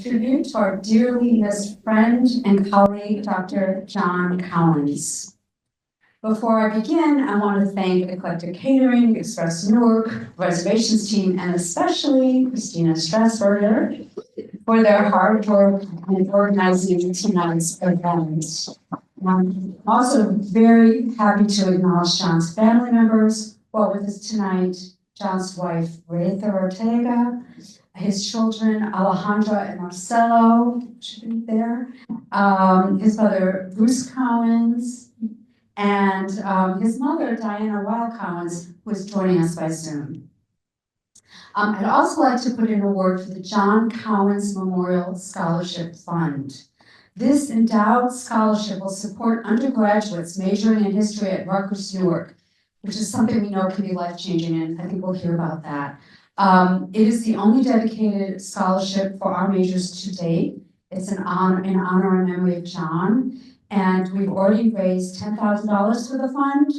tribute to our dearly missed friend and colleague, Dr. Jon Cowans. Before I begin, I want to thank Eclectic Catering, Express Newark, Reservations team, and especially Christina Strasburger for their hard work in organizing tonight's event. I'm also very happy to acknowledge Jon's family members who are with us tonight, Jon's wife, Reitha Ortega, his children, Alejandra and Marcelo, should be there, his brother, Bruce Cowans, and his mother, Diana Weil Cowans, who is joining us by Zoom. I'd also like to put in a word for the Jon Cowans Memorial Scholarship Fund. This endowed scholarship will support undergraduates majoring in history at Rutgers-Newark, which is something we know can be life-changing, and I think we'll hear about that. It is the only dedicated scholarship for our majors to date. It's in honor and memory of Jon, and we've already raised $10,000 for the fund,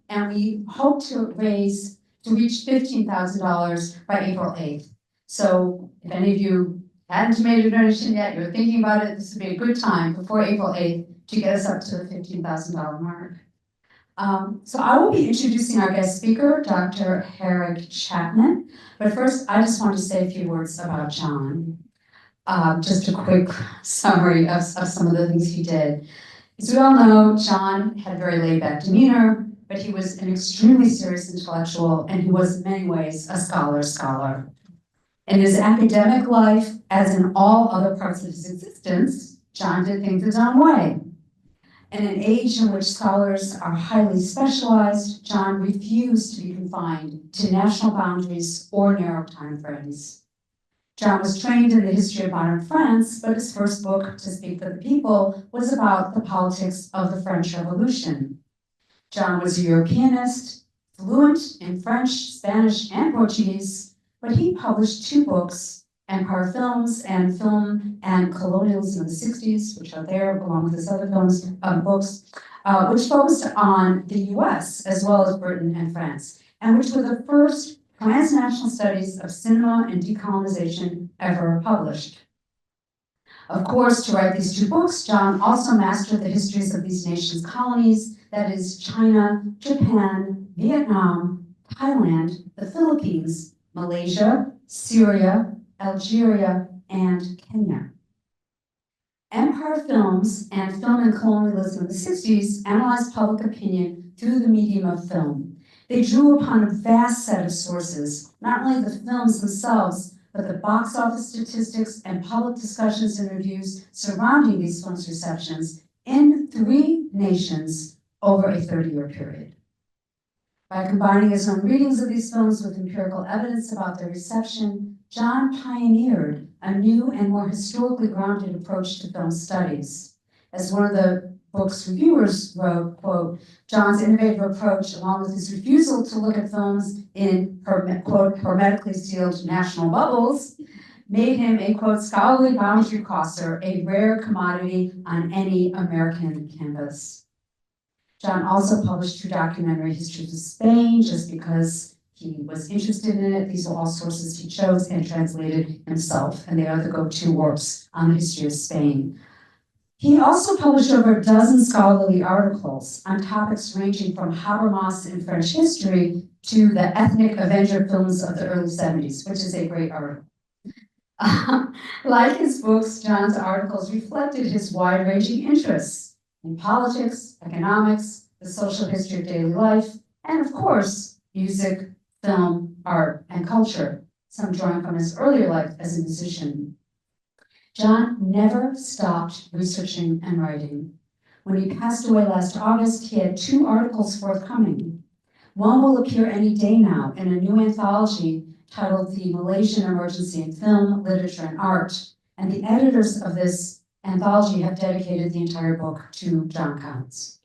and we hope to reach $15,000 by April 8th. So if any of you hadn't made a donation yet, you're thinking about it, this would be a good time before April 8th to get us up to the $15,000 mark. So I will be introducing our guest speaker, Dr. Herrick Chapman. But first, I just want to say a few words about Jon. Just a quick summary of some of the things he did. As we all know, Jon had a very laid-back demeanor, but he was an extremely serious intellectual, and he was in many ways a scholar. In his academic life, as in all other parts of his existence, Jon did things his own way. In an age in which scholars are highly specialized, Jon refused to be confined to national boundaries or narrow timeframes. Jon was trained in the history of modern France, but his first book, To Speak for the People, was about the politics of the French Revolution. Jon was a Europeanist, fluent in French, Spanish, and Portuguese, but he published 2 books, Empire Films and Film and Colonialism in the 60s, which are there along with his other books, which focused on the US as well as Britain and France, and which were the first transnational studies of cinema and decolonization ever published. Of course, to write these 2 books, Jon also mastered the histories of these nations' colonies, that is China, Japan, Vietnam, Thailand, the Philippines, Malaysia, Syria, Algeria, and Kenya. Empire Films and Film and Colonialism in the 60s analyzed public opinion through the medium of film. They drew upon a vast set of sources, not only the films themselves, but the box office statistics and public discussions and reviews surrounding these films' receptions in 3 nations over a 30-year period. By combining his own readings of these films with empirical evidence about their reception, Jon pioneered a new and more historically grounded approach to film studies. As one of the book's reviewers wrote, quote, Jon's innovative approach, along with his refusal to look at films in, quote, hermetically sealed national bubbles, made him a, quote, scholarly boundary crosser, a rare commodity on any American canvas. Jon also published 2 documentary histories of Spain just because he was interested in it. These are all sources he chose and translated himself, and they are the go-to works on the history of Spain. He also published over a dozen scholarly articles on topics ranging from Habermas in French history to the ethnic Avenger films of the early 70s, which is a great article. Like his books, Jon's articles reflected his wide-ranging interests in politics, economics, the social history of daily life, and of course, music, film, art, and culture, some drawing from his earlier life as a musician. Jon never stopped researching and writing. When he passed away last August, he had 2 articles forthcoming. One will appear any day now in a new anthology titled The Malaysian Emergency in Film, Literature, and Art, and the editors of this anthology have dedicated the entire book to Jon Cowans.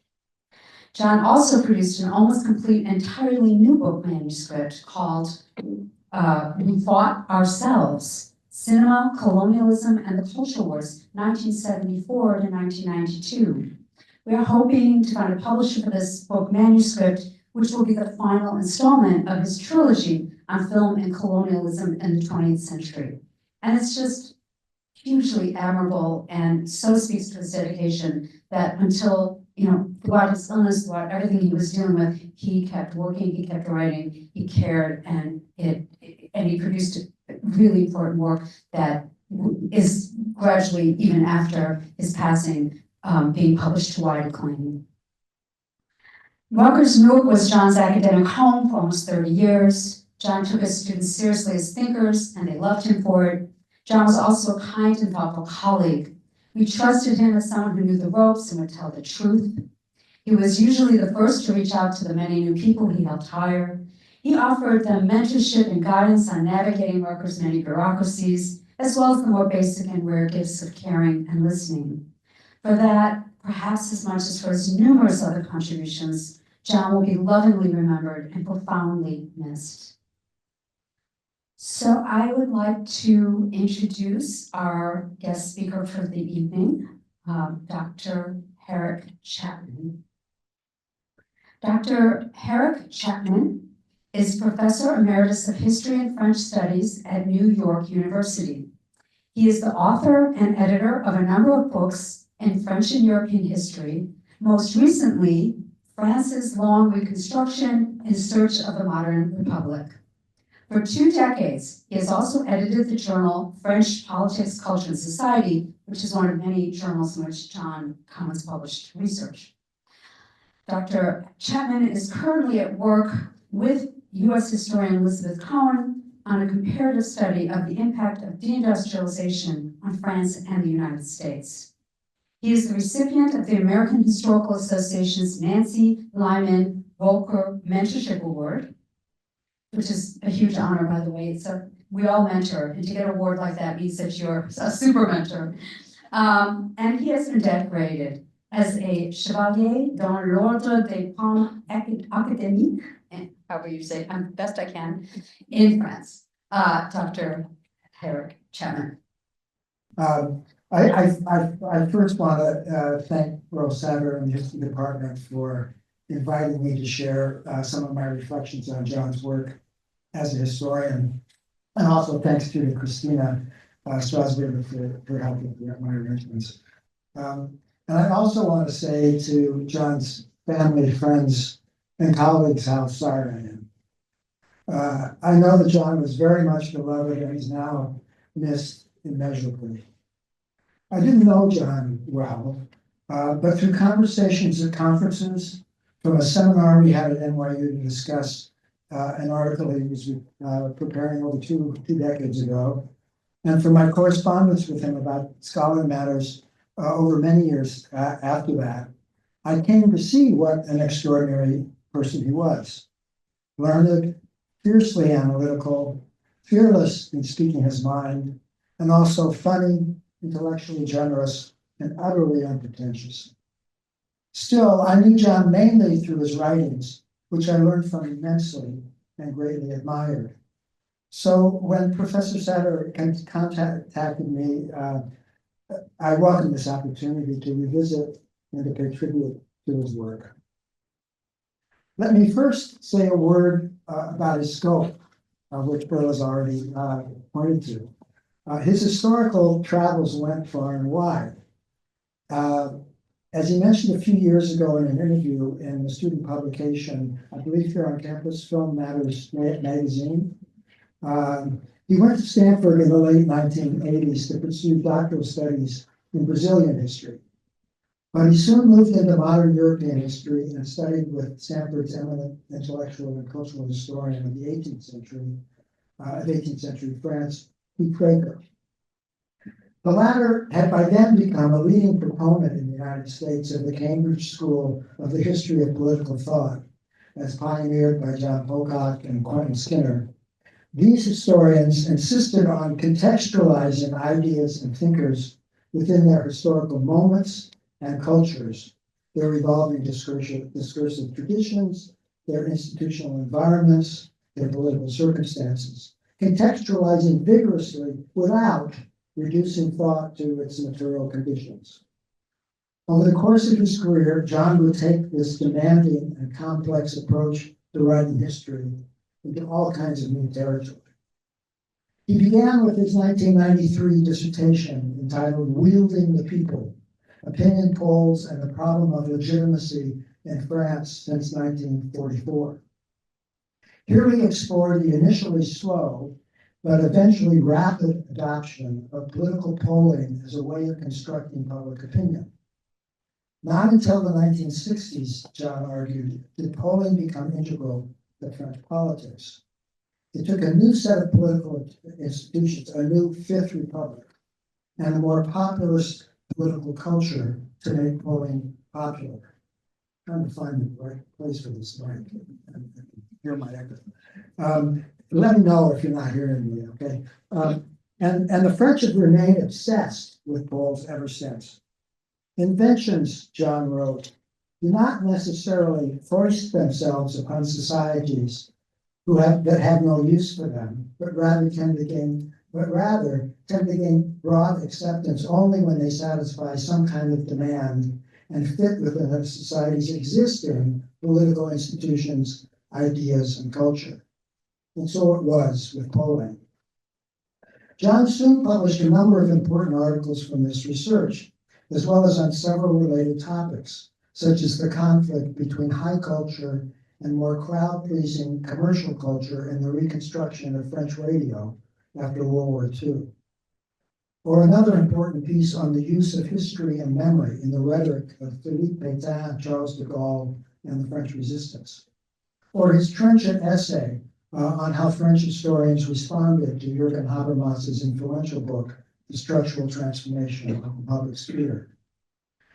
Jon also produced an almost complete, entirely new book manuscript called We Fought Ourselves, Cinema, Colonialism, and the Culture Wars, 1974 to 1992. We are hoping to find a publisher for this book manuscript, which will be the final installment of his trilogy on film and colonialism in the 20th century. And it's just hugely admirable and so speaks to his dedication that until, throughout his illness, throughout everything he was dealing with, he kept working, he kept writing, he cared, and he produced really important work that is gradually, even after his passing, being published to wide acclaim. Rutgers-Newark was Jon's academic home for almost 30 years. Jon took his students seriously as thinkers, and they loved him for it. Jon was also a kind and thoughtful colleague. We trusted him as someone who knew the ropes and would tell the truth. He was usually the first to reach out to the many new people he helped hire. He offered them mentorship and guidance on navigating Rutgers' many bureaucracies, as well as the more basic and rare gifts of caring and listening. For that, perhaps as much as for his numerous other contributions, Jon will be lovingly remembered and profoundly missed. So I would like to introduce our guest speaker for the evening, Dr. Herrick Chapman. Dr. Herrick Chapman is Professor Emeritus of History and French Studies at New York University. He is the author and editor of a number of books in French and European history, most recently, France's Long Reconstruction in Search of a Modern Republic. For 2 decades, he has also edited the journal French Politics, Culture, and Society, which is one of many journals in which Jon Cowans published research. Dr. Chapman is currently at work with U.S. historian Elizabeth Cohen on a comparative study of the impact of deindustrialization on France and the United States. He is the recipient of the American Historical Association's Nancy Lyman Volker Mentorship Award, which is a huge honor, by the way. We all mentor, and to get an award like that means that you're a super mentor. And he has been decorated as a Chevalier dans l'Ordre des Palmes Académiques, however you say it, best I can, in France. Dr. Herrick Chapman. I first want to thank Beryl Satter and the History Department for inviting me to share some of my reflections on Jon's work as a historian, and also thanks to Christina Strasburg for helping with my arrangements. And I also want to say to Jon's family, friends, and colleagues how sorry I am. I know that Jon was very much beloved and is now missed immeasurably. I didn't know Jon well, but through conversations at conferences, from a seminar we had at NYU to discuss an article he was preparing over two decades ago, and from my correspondence with him about scholarly matters over many years after that, I came to see what an extraordinary person he was. Learned, fiercely analytical, fearless in speaking his mind, and also funny, intellectually generous, and utterly unpretentious. Still, I knew Jon mainly through his writings, which I learned from immensely and greatly admired. So when Professor Satter contacted me, I welcomed this opportunity to revisit and to pay tribute to his work. Let me first say a word about his scope, which Beryl has already pointed to. His historical travels went far and wide. As he mentioned a few years ago in an interview in the student publication, I believe here on campus, Film Matters magazine, he went to Stanford in the late 1980s to pursue doctoral studies in Brazilian history. But he soon moved into modern European history and studied with Stanford's eminent intellectual and cultural historian of the 18th century France, Quaker. The latter had by then become a leading proponent in the United States of the Cambridge School of the History of Political Thought, as pioneered by John Pocock and Quentin Skinner. These historians insisted on contextualizing ideas and thinkers within their historical moments and cultures, their evolving discursive traditions, their institutional environments, their political circumstances, contextualizing vigorously without reducing thought to its material conditions. Over the course of his career, Jon would take this demanding and complex approach to writing history into all kinds of new territory. He began with his 1993 dissertation entitled Wielding the People, Opinion Polls and the Problem of Legitimacy in France since 1944. Here he explored the initially slow, but eventually rapid adoption of political polling as a way of constructing public opinion. Not until the 1960s, John argued, did polling become integral to French politics. It took a new set of political institutions, a new Fifth Republic, and a more populist political culture to make polling popular. I'm trying to find the right place for this mic. Hear my echo. Let me know if you're not hearing me, okay? And the French have remained obsessed with polls ever since. Inventions, John wrote, do not necessarily foist themselves upon societies that have no use for them, but rather tend to gain broad acceptance only when they satisfy some kind of demand and fit within a society's existing political institutions, ideas, and culture. And so it was with polling. John soon published a number of important articles from this research, as well as on several related topics, such as the conflict between high culture and more crowd-pleasing commercial culture in the reconstruction of French radio after World War II. Or another important piece on the use of history and memory in the rhetoric of Philippe Pétain, Charles de Gaulle, and the French resistance. Or his trenchant essay on how French historians responded to Jürgen Habermas's influential book, The Structural Transformation of the Public Sphere.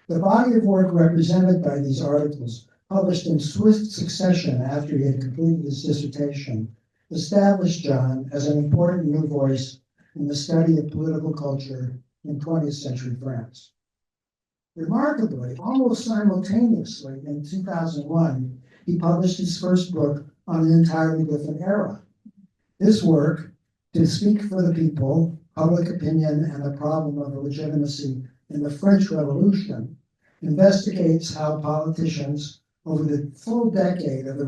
The body of work represented by these articles, published in swift succession after he had completed his dissertation, established John as an important new voice in the study of political culture in 20th century France. Remarkably, almost simultaneously in 2001, he published his first book on an entirely different era. This work, To Speak for the People, Public Opinion and the Problem of Legitimacy in the French Revolution, investigates how politicians over the full decade of the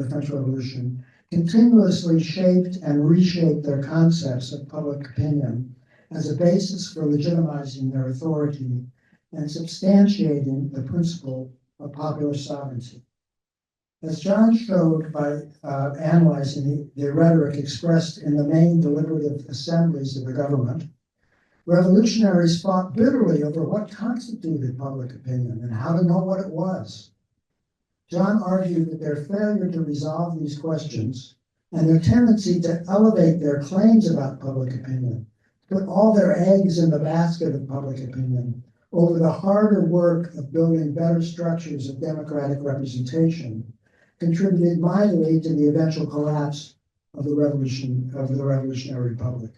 French Revolution, continuously shaped and reshaped their concepts of public opinion as a basis for legitimizing their authority and substantiating the principle of popular sovereignty. As John showed by analyzing the rhetoric expressed in the main deliberative assemblies of the government, revolutionaries fought bitterly over what constituted public opinion and how to know what it was. John argued that their failure to resolve these questions and their tendency to elevate their claims about public opinion, put all their eggs in the basket of public opinion over the harder work of building better structures of democratic representation, contributed mightily to the eventual collapse of the Revolutionary Republic.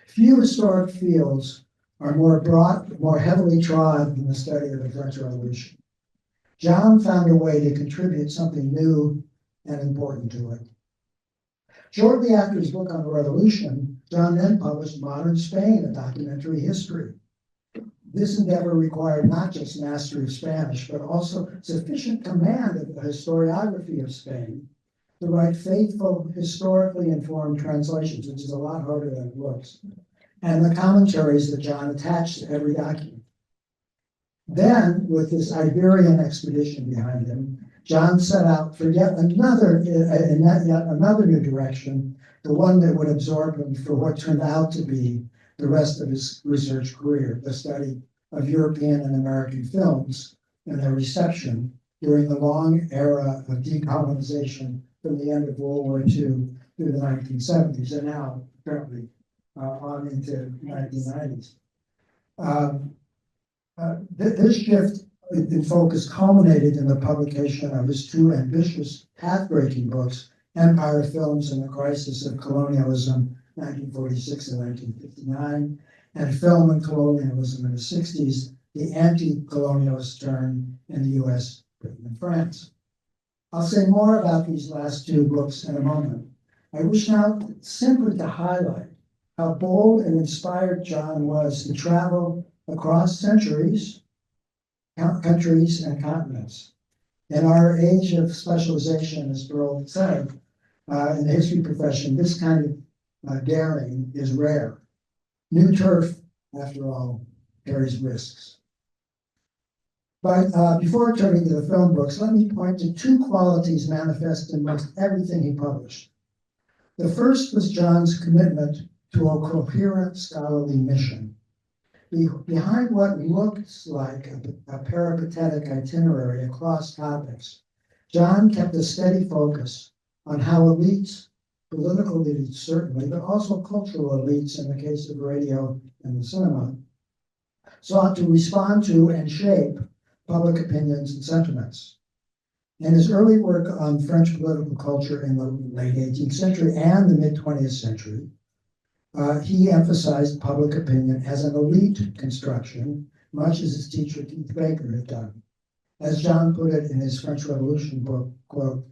Few historic fields are more heavily trod than the study of the French Revolution. John found a way to contribute something new and important to it. Shortly after his book on the Revolution, John then published Modern Spain, a documentary history. This endeavor required not just mastery of Spanish, but also sufficient command of the historiography of Spain to write faithful, historically informed translations, which is a lot harder than it looks, and the commentaries that John attached to every document. Then, with this Iberian expedition behind him, John set out for yet another new direction, the one that would absorb him for what turned out to be the rest of his research career, the study of European and American films and their reception during the long era of decolonization from the end of World War II through the 1970s, and now apparently on into 1990s. This shift in focus culminated in the publication of his two ambitious, path-breaking books, Empire Films and the Crisis of Colonialism, 1946 and 1959, and Film and Colonialism in the 60s, the Anti Colonialist Turn in the US, Britain, and France. I'll say more about these last two books in a moment. I wish now simply to highlight how bold and inspired John was to travel across centuries, countries, and continents. In our age of specialization, as Beryl said, in the history profession, this kind of daring is rare. New turf, after all, carries risks. But before turning to the film books, let me point to two qualities manifest in most everything he published. The first was Jon's commitment to a coherent scholarly mission. Behind what looks like a peripatetic itinerary across topics, Jon kept a steady focus on how elites, political elites certainly, but also cultural elites in the case of radio and the cinema, sought to respond to and shape public opinions and sentiments. In his early work on French political culture in the late 18th century and the mid-20th century, he emphasized public opinion as an elite construction, much as his teacher Keith Baker had done. As Jon put it in his French Revolution book, quote,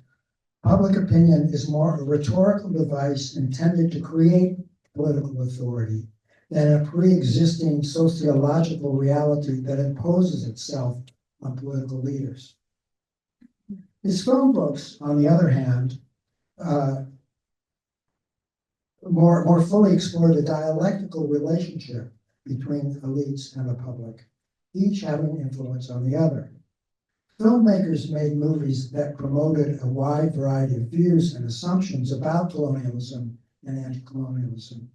"Public opinion is more a rhetorical device intended to create political authority than a pre-existing sociological reality that imposes itself on political leaders." His film books, on the other hand, more fully explore the dialectical relationship between elites and the public, each having influence on the other. Filmmakers made movies that promoted a wide variety of views and assumptions about colonialism and anti-colonialism,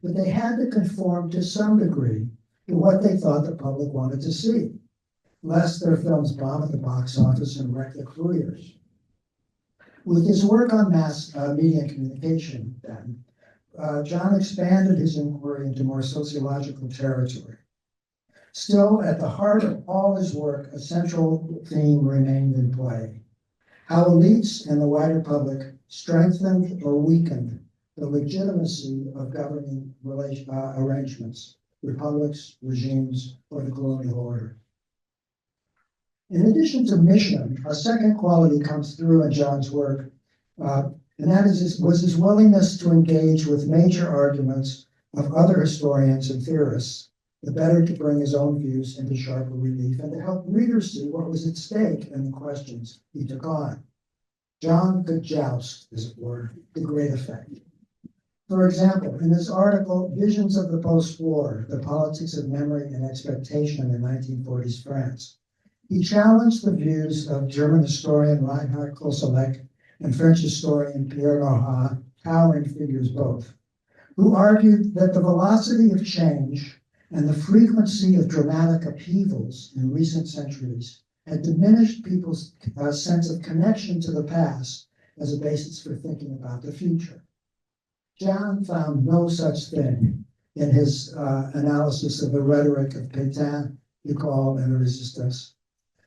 but they had to conform to some degree to what they thought the public wanted to see, lest their films bomb at the box office and wreck their careers. With his work on mass media and communication, then, Jon expanded his inquiry into more sociological territory. Still, at the heart of all his work, a central theme remained in play: how elites and the wider public strengthened or weakened the legitimacy of governing arrangements, republics, regimes, or the colonial order. In addition to mission, a second quality comes through in Jon's work, and that was his willingness to engage with major arguments of other historians and theorists, the better to bring his own views into sharper relief and to help readers see what was at stake in the questions he took on. Jon could joust, as it were, to great effect. For example, in his article, Visions of the Post-War, The Politics of Memory and Expectation in 1940s France, he challenged the views of German historian Reinhard Koselleck and French historian Pierre Nora, towering figures both, who argued that the velocity of change and the frequency of dramatic upheavals in recent centuries had diminished people's sense of connection to the past as a basis for thinking about the future. Jon found no such thing in his analysis of the rhetoric of Pétain, de Gaulle, and the Resistance.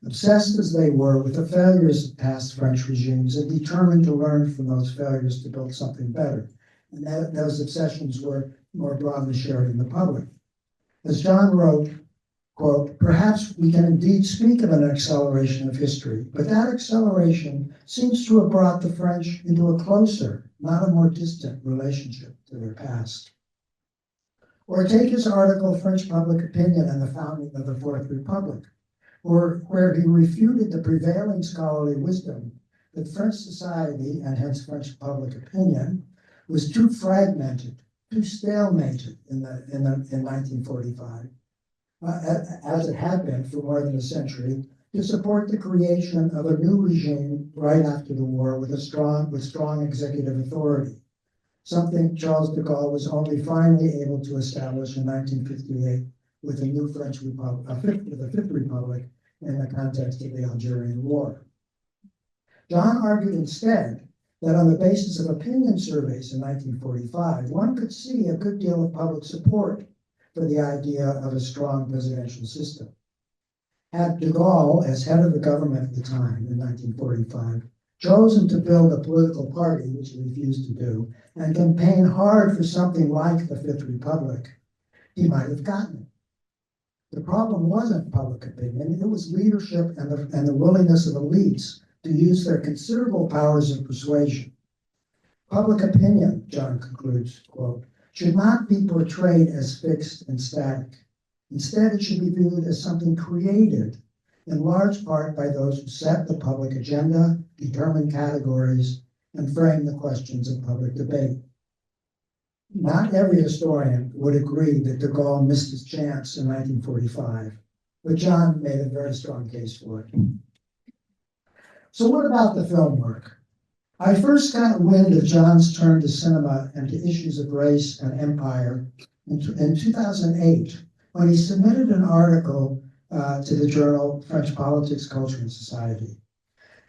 Obsessed as they were with the failures of past French regimes and determined to learn from those failures to build something better. And those obsessions were more broadly shared in the public. As Jon wrote, quote, "Perhaps we can indeed speak of an acceleration of history, but that acceleration seems to have brought the French into a closer, not a more distant relationship to their past." Or take his article, French Public Opinion and the Founding of the Fourth Republic, where he refuted the prevailing scholarly wisdom that French society, and hence French public opinion, was too fragmented, too stalemated in 1945, as it had been for more than a century, to support the creation of a new regime right after the war with strong executive authority, something Charles de Gaulle was only finally able to establish in 1958 with the new French Republic, the Fifth Republic, in the context of the Algerian War. Jon argued instead that on the basis of opinion surveys in 1945, one could see a good deal of public support for the idea of a strong presidential system. Had de Gaulle, as head of the government at the time in 1945, chosen to build a political party, which he refused to do, and campaign hard for something like the Fifth Republic, he might have gotten it. The problem wasn't public opinion, it was leadership and the willingness of elites to use their considerable powers of persuasion. Public opinion, Jon concludes, quote, "should not be portrayed as fixed and static. Instead, it should be viewed as something created, in large part by those who set the public agenda, determine categories, and frame the questions of public debate." Not every historian would agree that de Gaulle missed his chance in 1945, but Jon made a very strong case for it. So what about the film work? I first got wind of Jon's turn to cinema and to issues of race and empire in 2008, when he submitted an article to the journal French Politics, Culture, and Society.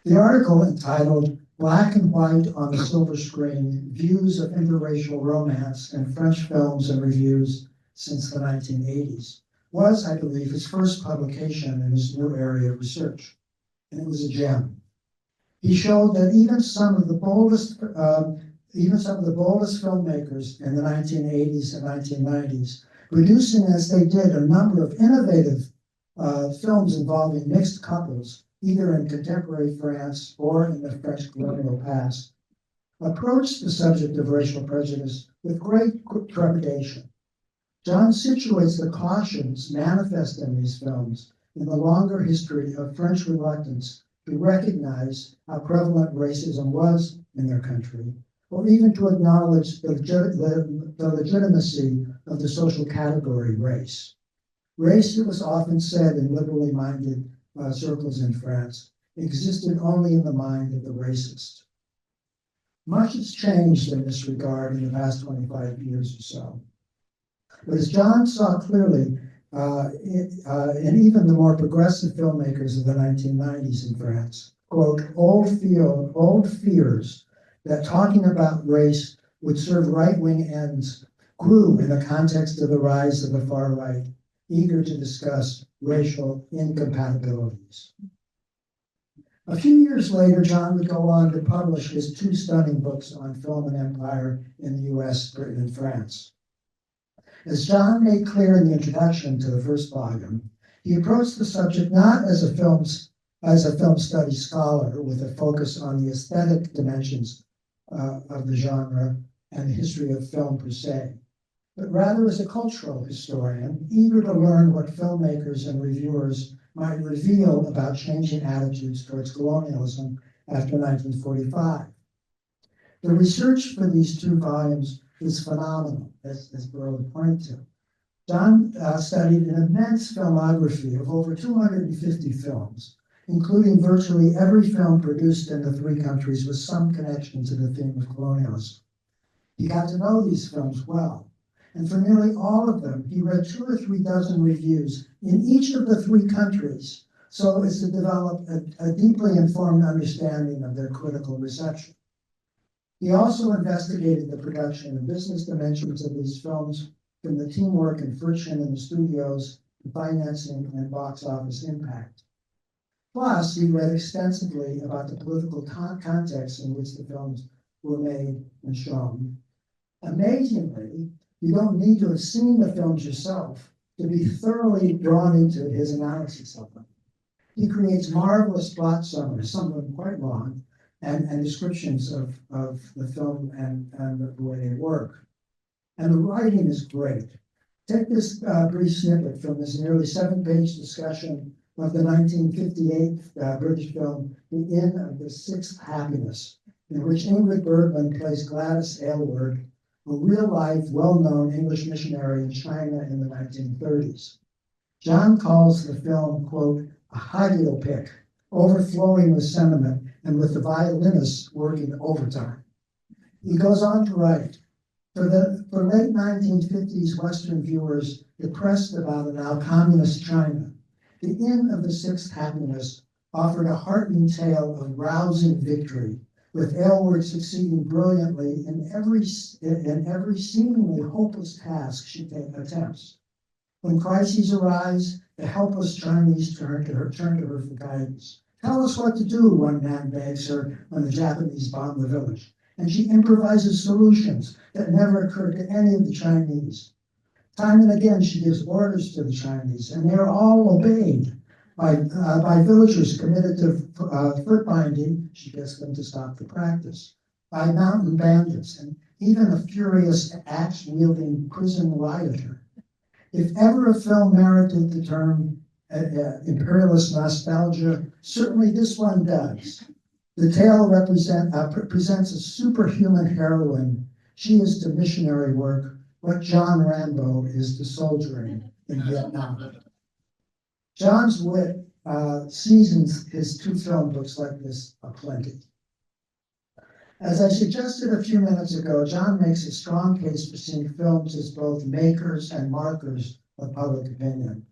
The article, entitled "Black and White on the Silver Screen, Views of Interracial Romance in French Films and Reviews Since the 1980s," was, I believe, his first publication in his new area of research, and it was a gem. He showed that even some of the boldest filmmakers in the 1980s and 1990s, producing as they did a number of innovative films involving mixed couples, either in contemporary France or in the French colonial past, approached the subject of racial prejudice with great trepidation. Jon situates the cautions manifest in these films in the longer history of French reluctance to recognize how prevalent racism was in their country, or even to acknowledge the legitimacy of the social category race. Race, it was often said in liberally minded circles in France, existed only in the mind of the racist. Much has changed in this regard in the past 25 years or so. But as Jon saw clearly, and even the more progressive filmmakers of the 1990s in France, quote, old fears that talking about race would serve right-wing ends grew in the context of the rise of the far right, eager to discuss racial incompatibilities. A few years later, Jon would go on to publish his two stunning books on film and empire in the US, Britain, and France. As Jon made clear in the introduction to the first volume, he approached the subject not as a film studies scholar with a focus on the aesthetic dimensions of the genre and the history of film per se, but rather as a cultural historian, eager to learn what filmmakers and reviewers might reveal about changing attitudes towards colonialism after 1945. The research for these two volumes is phenomenal, as Beryl pointed to. Jon studied an immense filmography of over 250 films, including virtually every film produced in the three countries with some connection to the theme of colonialism. He got to know these films well, and for nearly all of them, he read 2 or 3 dozen reviews in each of the three countries so as to develop a deeply informed understanding of their critical reception. He also investigated the production and business dimensions of these films, from the teamwork and friction in the studios to financing and box office impact. Plus, he read extensively about the political context in which the films were made and shown. Amazingly, you don't need to have seen the films yourself to be thoroughly drawn into his analysis of them. He creates marvelous plot summaries, some of them quite long, and descriptions of the film and the way they work. And the writing is great. Take this brief snippet from this nearly 7-page discussion of the 1958 British film, The Inn of the Sixth Happiness, in which Ingrid Bergman plays Gladys Aylward, a real-life, well-known English missionary in China in the 1930s. Jon calls the film, quote, a hagiopic, overflowing with sentiment and with the violinists working overtime. He goes on to write, for late 1950s Western viewers depressed about a now communist China, The Inn of the Sixth Happiness offered a heartening tale of rousing victory, with Aylward succeeding brilliantly in every seemingly hopeless task she attempts. When crises arise, the helpless Chinese turn to her for guidance. Tell us what to do, one man begs her when the Japanese bomb the village. And she improvises solutions that never occurred to any of the Chinese. Time and again, she gives orders to the Chinese, and they are all obeyed by villagers committed to foot binding. She gets them to stop the practice. By mountain bandits, and even a furious axe-wielding prison rioter. If ever a film merited the term imperialist nostalgia, certainly this one does. The tale presents a superhuman heroine she is to missionary work what John Rambo is to soldiering in Vietnam. John's wit seasons his two film books like this aplenty. As I suggested a few minutes ago, John makes a strong case for seeing films as both makers and markers of public opinion.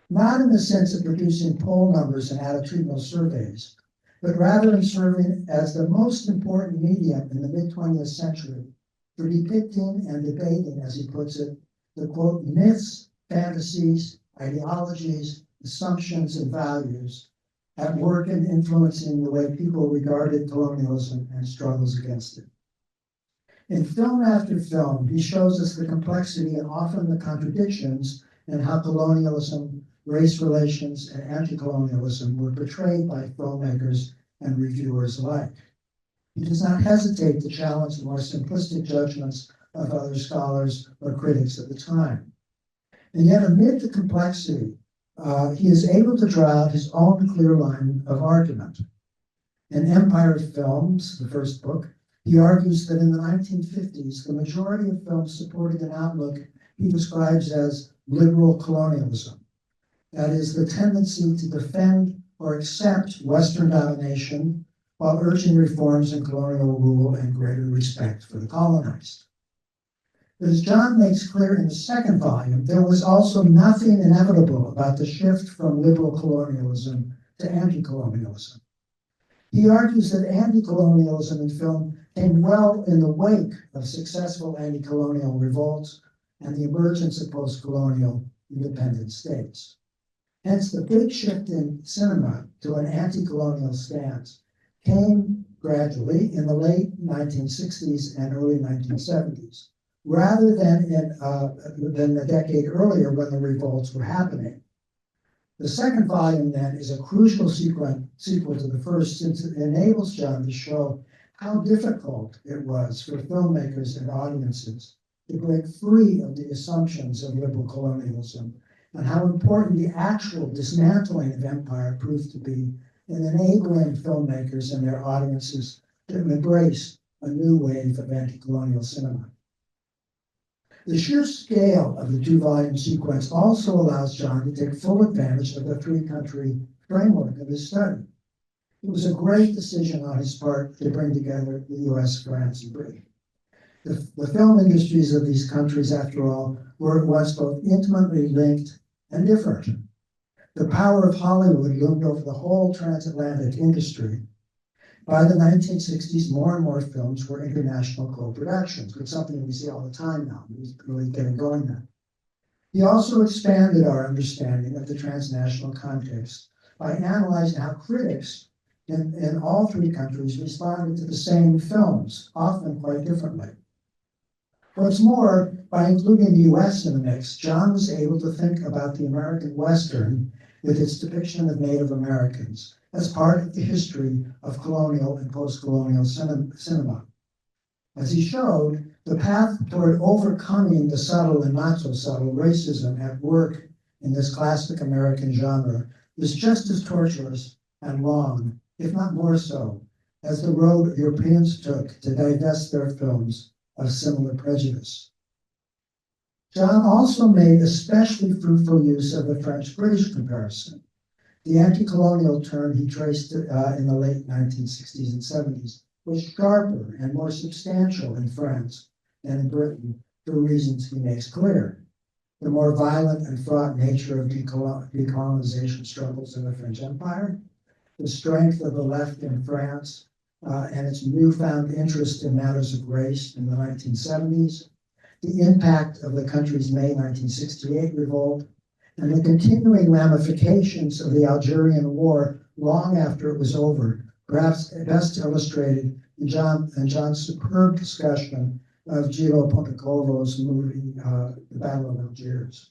Not in the sense of producing poll numbers and attitudinal surveys, but rather in serving as the most important medium in the mid-20th century for depicting and debating, as he puts it, the quote, myths, fantasies, ideologies, assumptions, and values at work in influencing the way people regarded colonialism and struggles against it. In film after film, he shows us the complexity and often the contradictions in how colonialism, race relations, and anti-colonialism were portrayed by filmmakers and reviewers alike. He does not hesitate to challenge the more simplistic judgments of other scholars or critics at the time. And yet, amid the complexity, he is able to draw out his own clear line of argument. In Empire of Films, the first book, he argues that in the 1950s, the majority of films supported an outlook he describes as liberal colonialism. That is, the tendency to defend or accept Western domination while urging reforms in colonial rule and greater respect for the colonized. But as John makes clear in the second volume, there was also nothing inevitable about the shift from liberal colonialism to anti-colonialism. He argues that anti-colonialism in film came well in the wake of successful anti-colonial revolts and the emergence of post-colonial independent states. Hence, the big shift in cinema to an anti-colonial stance came gradually in the late 1960s and early 1970s, rather than a decade earlier when the revolts were happening. The second volume, then, is a crucial sequel to the first, since it enables John to show how difficult it was for filmmakers and audiences to break free of the assumptions of liberal colonialism, and how important the actual dismantling of empire proved to be in enabling filmmakers and their audiences to embrace a new wave of anti-colonial cinema. The sheer scale of the two-volume sequence also allows John to take full advantage of the three-country framework of his study. It was a great decision on his part to bring together the US, France, and Britain. The film industries of these countries, after all, were at once both intimately linked and different. The power of Hollywood loomed over the whole transatlantic industry. By the 1960s, more and more films were international co-productions, which is something we see all the time now. He's really getting going there. He also expanded our understanding of the transnational context by analyzing how critics in all three countries responded to the same films, often quite differently. What's more, by including the US in the mix, John was able to think about the American Western with its depiction of Native Americans as part of the history of colonial and post-colonial cinema. As he showed, the path toward overcoming the subtle and not so subtle racism at work in this classic American genre is just as tortuous and long, if not more so, as the road Europeans took to divest their films of similar prejudice. John also made especially fruitful use of the French-British comparison. The anti-colonial turn he traced in the late 1960s and 70s was sharper and more substantial in France than in Britain for reasons he makes clear. The more violent and fraught nature of decolonization struggles in the French Empire, the strength of the left in France, and its newfound interest in matters of race in the 1970s, the impact of the country's May 1968 revolt, and the continuing ramifications of the Algerian War long after it was over, perhaps best illustrated in John's superb discussion of Gillo Pontecorvo's movie, The Battle of Algiers.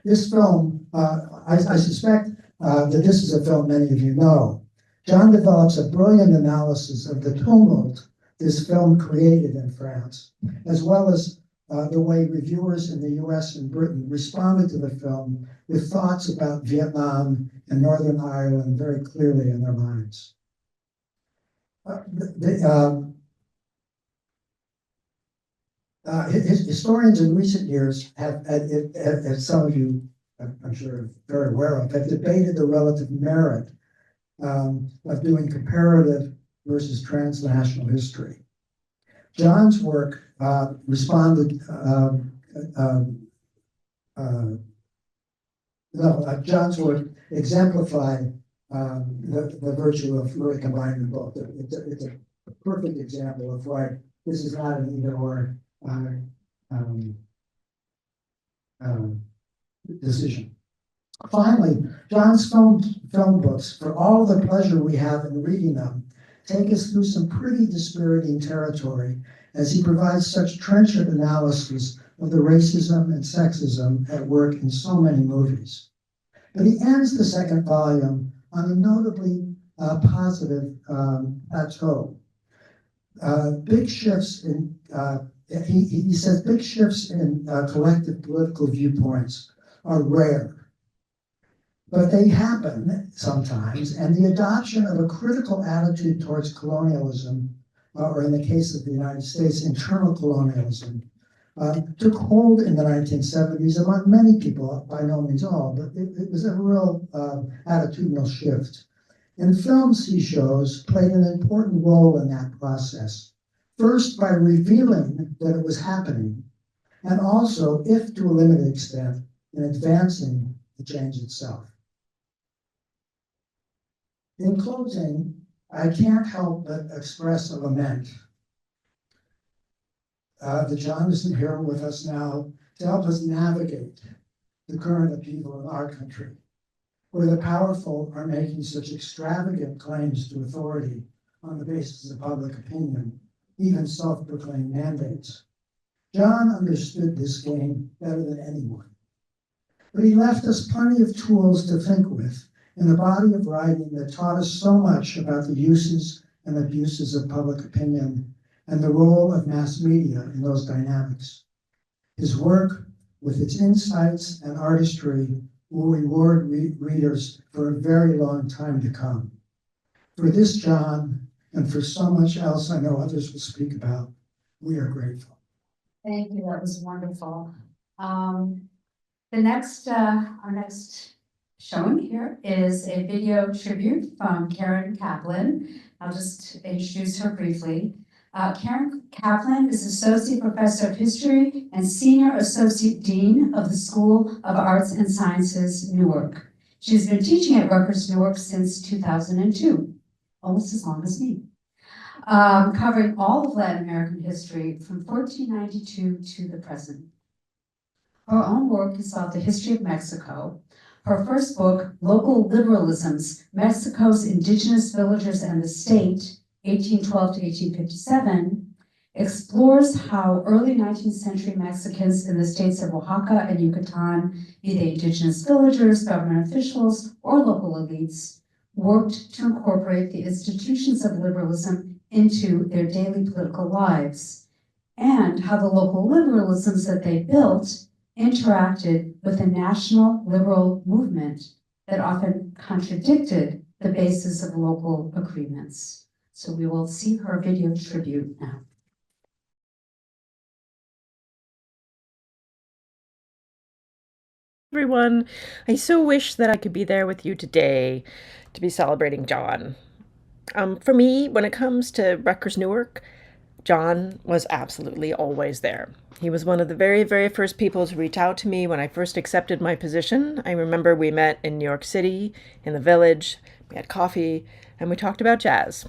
This film, I suspect that this is a film many of you know. John develops a brilliant analysis of the tumult this film created in France, as well as the way reviewers in the US and Britain responded to the film with thoughts about Vietnam and Northern Ireland very clearly in their minds. Historians in recent years have, as some of you, I'm sure, are very aware of, have debated the relative merit of doing comparative versus transnational history. Jon's work Jon's work exemplified the virtue of really combining both. It's a perfect example of why this is not an either or decision. Finally, Jon's film books, for all the pleasure we have in reading them, take us through some pretty dispiriting territory as he provides such trenchant analysis of the racism and sexism at work in so many movies. But he ends the second volume on a notably positive plateau. Big shifts in, he says, big shifts in collective political viewpoints are rare. But they happen sometimes, and the adoption of a critical attitude towards colonialism, or in the case of the United States, internal colonialism, took hold in the 1970s among many people, by no means all, but it was a real attitudinal shift. And films, he shows, played an important role in that process. First, by revealing that it was happening, and also, if to a limited extent, in advancing the change itself. In closing, I can't help but express a lament that Jon isn't here with us now to help us navigate the current upheaval in our country, where the powerful are making such extravagant claims to authority on the basis of public opinion, even self-proclaimed mandates. Jon understood this game better than anyone, but he left us plenty of tools to think with in a body of writing that taught us so much about the uses and abuses of public opinion and the role of mass media in those dynamics. His work, with its insights and artistry, will reward readers for a very long time to come. For this, Jon, and for so much else I know others will speak about, we are grateful. Thank you, that was wonderful. Our next showing here is a video tribute from Herrick Chapman. I'll just introduce her briefly. Herrick Chapman is Associate Professor of History and Senior Associate Dean of the School of Arts and Sciences, Newark. She's been teaching at Rutgers-Newark since 2002, almost as long as me, covering all of Latin American history from 1492 to the present. Her own work is about the history of Mexico. Her first book, Local Liberalisms, Mexico's Indigenous Villagers and the State, 1812 to 1857, explores how early 19th century Mexicans in the states of Oaxaca and Yucatan, be they indigenous villagers, government officials, or local elites, worked to incorporate the institutions of liberalism into their daily political lives, and how the local liberalisms that they built interacted with a national liberal movement that often contradicted the basis of local agreements. So we will see her video tribute now. Everyone, I so wish that I could be there with you today to be celebrating Jon. For me, when it comes to Rutgers-Newark, Jon was absolutely always there. He was one of the very, very first people to reach out to me when I first accepted my position. I remember we met in New York City, in the Village, we had coffee, and we talked about jazz.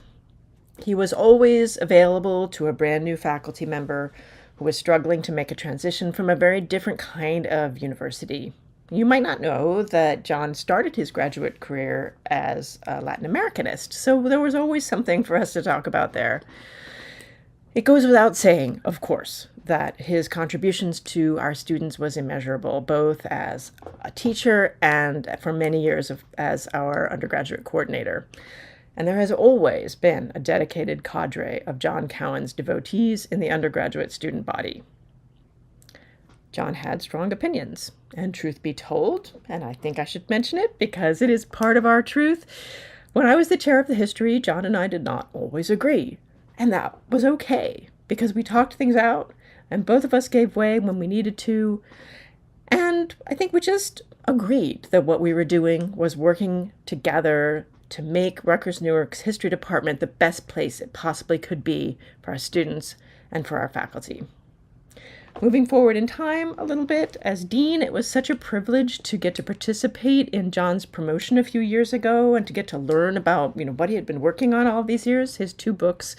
He was always available to a brand new faculty member who was struggling to make a transition from a very different kind of university. You might not know that Jon started his graduate career as a Latin Americanist, so there was always something for us to talk about there. It goes without saying, of course, that his contributions to our students was immeasurable, both as a teacher and for many years as our undergraduate coordinator. And there has always been a dedicated cadre of Jon Cowans devotees in the undergraduate student body. Jon had strong opinions, and truth be told, and I think I should mention it because it is part of our truth, when I was the chair of the history, Jon and I did not always agree. And that was okay, because we talked things out and both of us gave way when we needed to. And I think we just agreed that what we were doing was working together to make Rutgers-Newark's history department the best place it possibly could be for our students and for our faculty. Moving forward in time a little bit, as dean, it was such a privilege to get to participate in John's promotion a few years ago and to get to learn about, what he had been working on all these years, his 2 books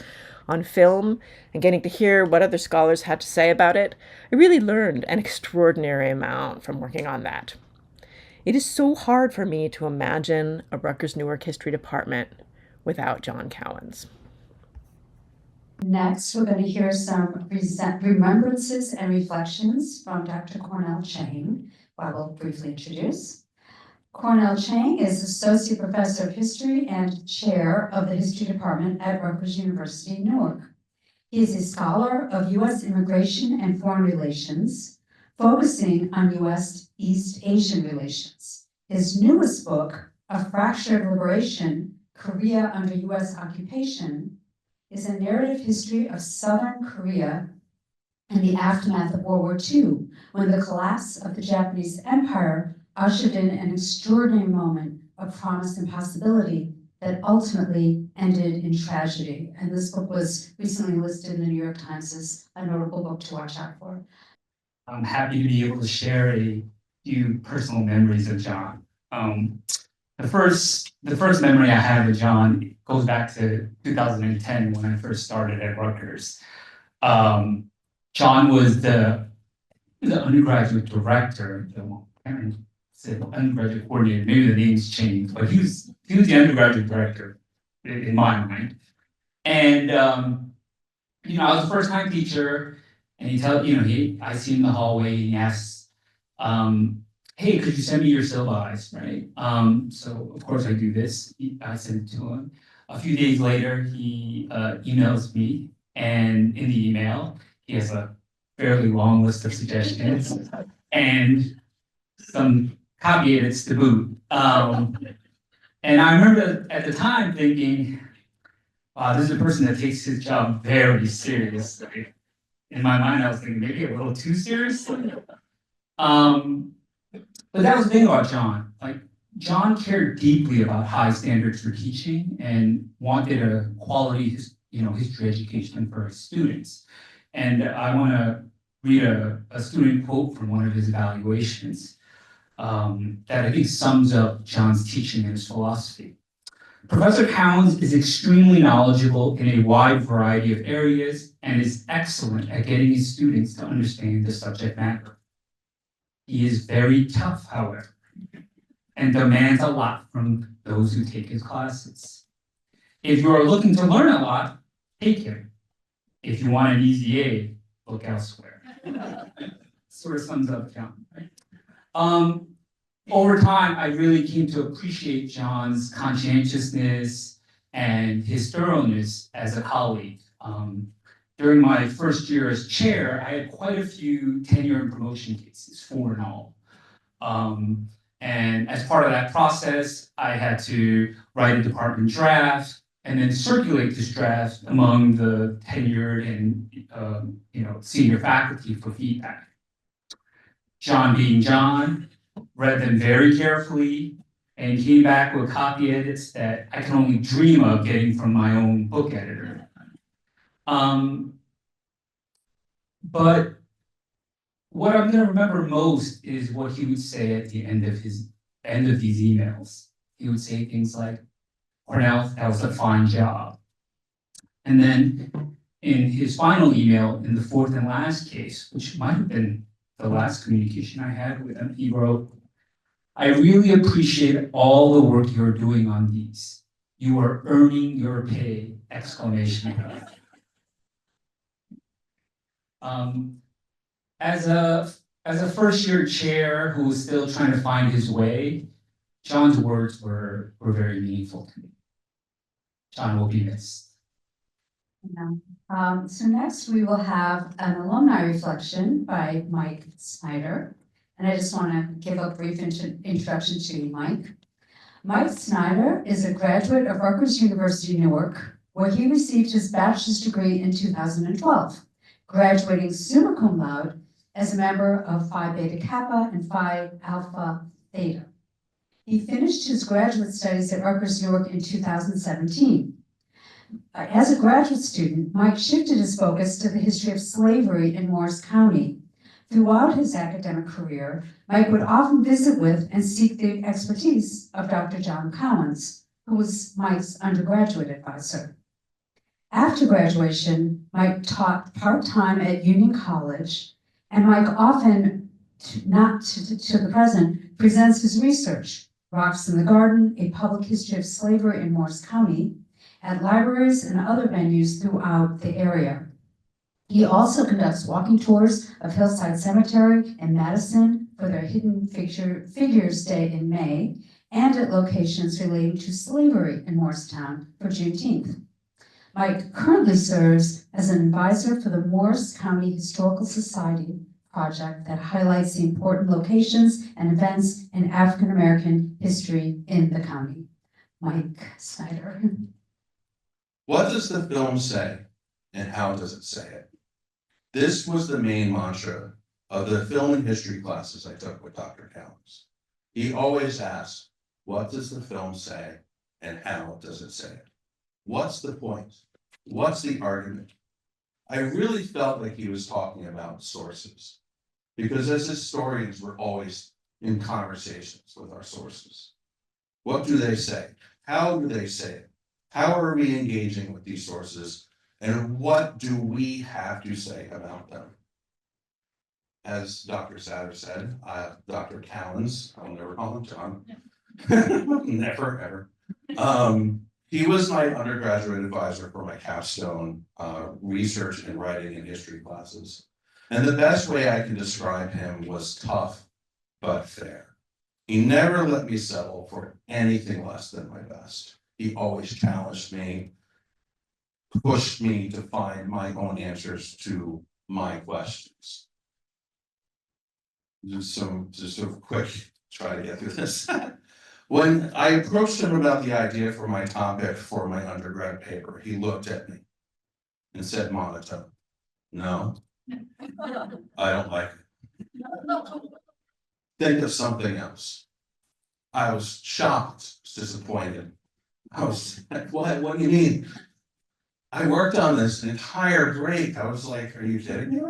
on film, and getting to hear what other scholars had to say about it. I really learned an extraordinary amount from working on that. It is so hard for me to imagine a Rutgers-Newark history department without Jon Cowans. Next, we're going to hear some remembrances and reflections from Dr. Kornel Chang, who I will briefly introduce. Kornel Chang is Associate Professor of History and Chair of the History Department at Rutgers University-Newark. He is a scholar of U.S. immigration and foreign relations, focusing on U.S. East Asian relations. His newest book, A Fractured Liberation, Korea Under U.S. Occupation, is a narrative history of Southern Korea in the aftermath of World War II, when the collapse of the Japanese Empire ushered in an extraordinary moment of promise and possibility that ultimately ended in tragedy. And this book was recently listed in the New York Times as a notable book to watch out for. I'm happy to be able to share a few personal memories of Jon. The first memory I have of Jon goes back to 2010 when I first started at Rutgers. Jon was the undergraduate director, the undergraduate coordinator, maybe the name's changed, but he was the undergraduate director in my mind. And I was a first-time teacher, and I see him in the hallway, and he asks, hey, could you send me your syllabi, right? So of course I do this. I send it to him. A few days later, he emails me, and in the email, he has a fairly long list of suggestions and some copy edits to boot. And I remember at the time thinking, wow, this is a person that takes his job very seriously. In my mind, I was thinking maybe a little too seriously. But that was the thing about Jon. Jon cared deeply about high standards for teaching and wanted a quality, history education for his students. And I want to read a student quote from one of his evaluations that I think sums up Jon's teaching and his philosophy. Professor Cowans is extremely knowledgeable in a wide variety of areas and is excellent at getting his students to understand the subject matter. He is very tough, however, and demands a lot from those who take his classes. If you are looking to learn a lot, take him. If you want an easy A, look elsewhere. Sort of sums up Jon, right? Over time, I really came to appreciate Jon's conscientiousness and his thoroughness as a colleague. During my first year as chair, I had quite a few tenure and promotion cases, 4 in all. And as part of that process, I had to write a department draft and then circulate this draft among the tenured and senior faculty for feedback. Jon being Jon, read them very carefully and came back with copy edits that I can only dream of getting from my own book editor. But what I'm going to remember most is what he would say at the end of these emails. He would say things like, "Kornel, that was a fine job." And then in his final email, in the 4th and last case, which might have been the last communication I had with him, he wrote, "I really appreciate all the work you're doing on these. You are earning your pay!" Exclamation point. As a first-year chair who was still trying to find his way, Jon's words were very meaningful to me. Jon will be missed. So next we will have an alumni reflection by Mike Snyder. And I just want to give a brief introduction to Mike. Mike Snyder is a graduate of Rutgers University-Newark, where he received his bachelor's degree in 2012. graduating summa cum laude as a member of Phi Beta Kappa and Phi Alpha Theta. He finished his graduate studies at Rutgers-Newark in 2017. As a graduate student, Mike shifted his focus to the history of slavery in Morris County. Throughout his academic career, Mike would often visit with and seek the expertise of Dr. Jon Cowans, who was Mike's undergraduate advisor. After graduation, Mike taught part-time at Union College, and Mike often, not to the present, presents his research, Rocks in the Garden, A Public History of Slavery in Morris County, at libraries and other venues throughout the area. He also conducts walking tours of Hillside Cemetery and Madison for their Hidden Figures Day in May, and at locations relating to slavery in Morristown for Juneteenth. Mike currently serves as an advisor for the Morris County Historical Society project that highlights the important locations and events in African American history in the county. Mike Snyder. What does the film say, and how does it say it? This was the main mantra of the film and history classes I took with Dr. Cowans. He always asked, what does the film say, and how does it say it? What's the point? What's the argument? I really felt like he was talking about sources, because as historians, we're always in conversations with our sources. What do they say? How do they say it? How are we engaging with these sources? And what do we have to say about them? As Dr. Satter said, Dr. Cowans, I'll never call him John. Never, ever. He was my undergraduate advisor for my capstone research and writing and history classes. And the best way I can describe him was tough, but fair. He never let me settle for anything less than my best. He always challenged me, pushed me to find my own answers to my questions. Just a quick try to get through this. When I approached him about the idea for my topic for my undergrad paper, he looked at me and said monotone, no, I don't like it. Think of something else. I was shocked, disappointed. I was like, what do you mean? I worked on this an entire break. I was like, are you kidding me?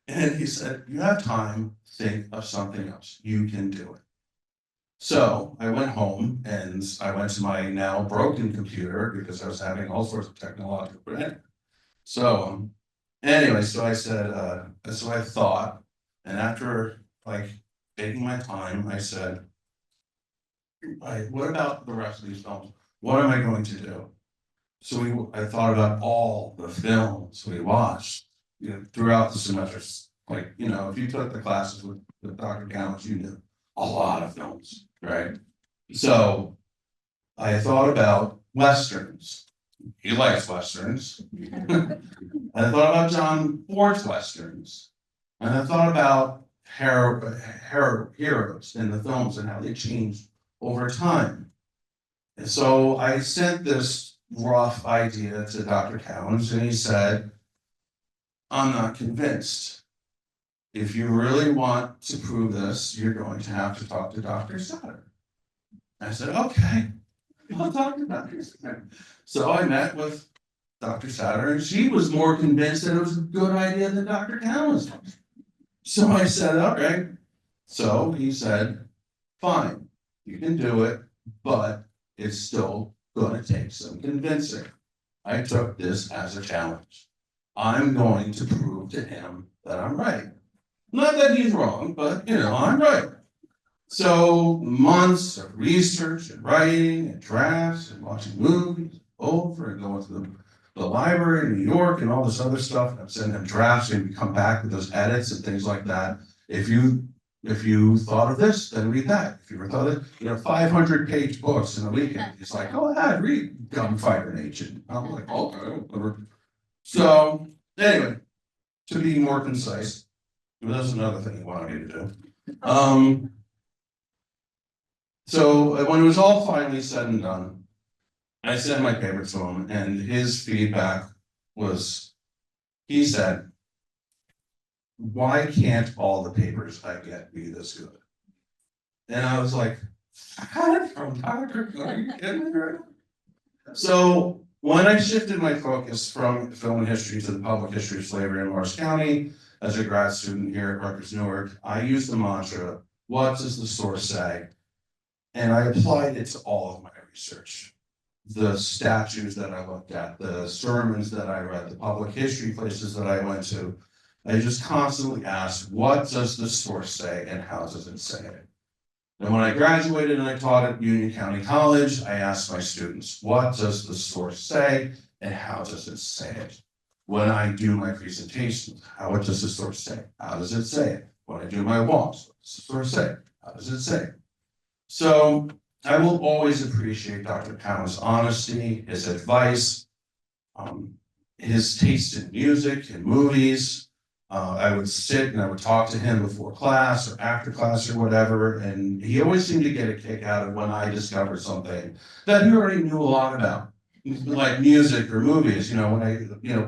And he said, you have time, think of something else. You can do it. So I went home and I went to my now broken computer because I was having all sorts of technological problems. So anyway, so I said, so I thought, and after like taking my time, I said, what about the rest of these films? What am I going to do? So I thought about all the films we watched, throughout the semesters. Like, if you took the classes with Dr. Cowans, you knew a lot of films, right? So I thought about Westerns. He likes Westerns. I thought about John Ford's Westerns. And I thought about heroes in the films and how they changed over time. And so I sent this rough idea to Dr. Cowans, and he said, I'm not convinced. If you really want to prove this, you're going to have to talk to Dr. Satter. I said, okay, I'll talk to Dr. Satter. So I met with Dr. Satter, and she was more convinced that it was a good idea than Dr. Cowans was. So I said, all right. So he said, fine, you can do it, but it's still going to take some convincing. I took this as a challenge. I'm going to prove to him that I'm right. Not that he's wrong, but I'm right. So months of research and writing and drafts and watching movies over and going to the library in New York and all this other stuff. And I'm sending him drafts and we come back with those edits and things like that. If you thought of this, then read that. If you ever thought of 500-page books in a weekend, it's like, oh, yeah, read Gunfighter Nation. I'm like, okay. So anyway, to be more concise, that's another thing he wanted me to do. So when it was all finally said and done, I sent my paper to him, and his feedback was He said, "Why can't all the papers I get be this good?" And I was like, "What? From Dr. Are you kidding me right now?" So when I shifted my focus from film and history to the public history of slavery in Morris County as a grad student here at Rutgers-Newark, I used the mantra, "What does the source say?" And I applied it to all of my research. The statues that I looked at, the sermons that I read, the public history places that I went to, I just constantly asked, what does the source say and how does it say it? And when I graduated and I taught at Union County College, I asked my students, what does the source say and how does it say it? When I do my presentations, what does the source say? How does it say it? When I do my walks, what does the source say? How does it say it? So I will always appreciate Dr. Cowans' honesty, his advice, his taste in music and movies. I would sit and I would talk to him before class or after class or whatever, and he always seemed to get a kick out of when I discovered something that he already knew a lot about, like music or movies. When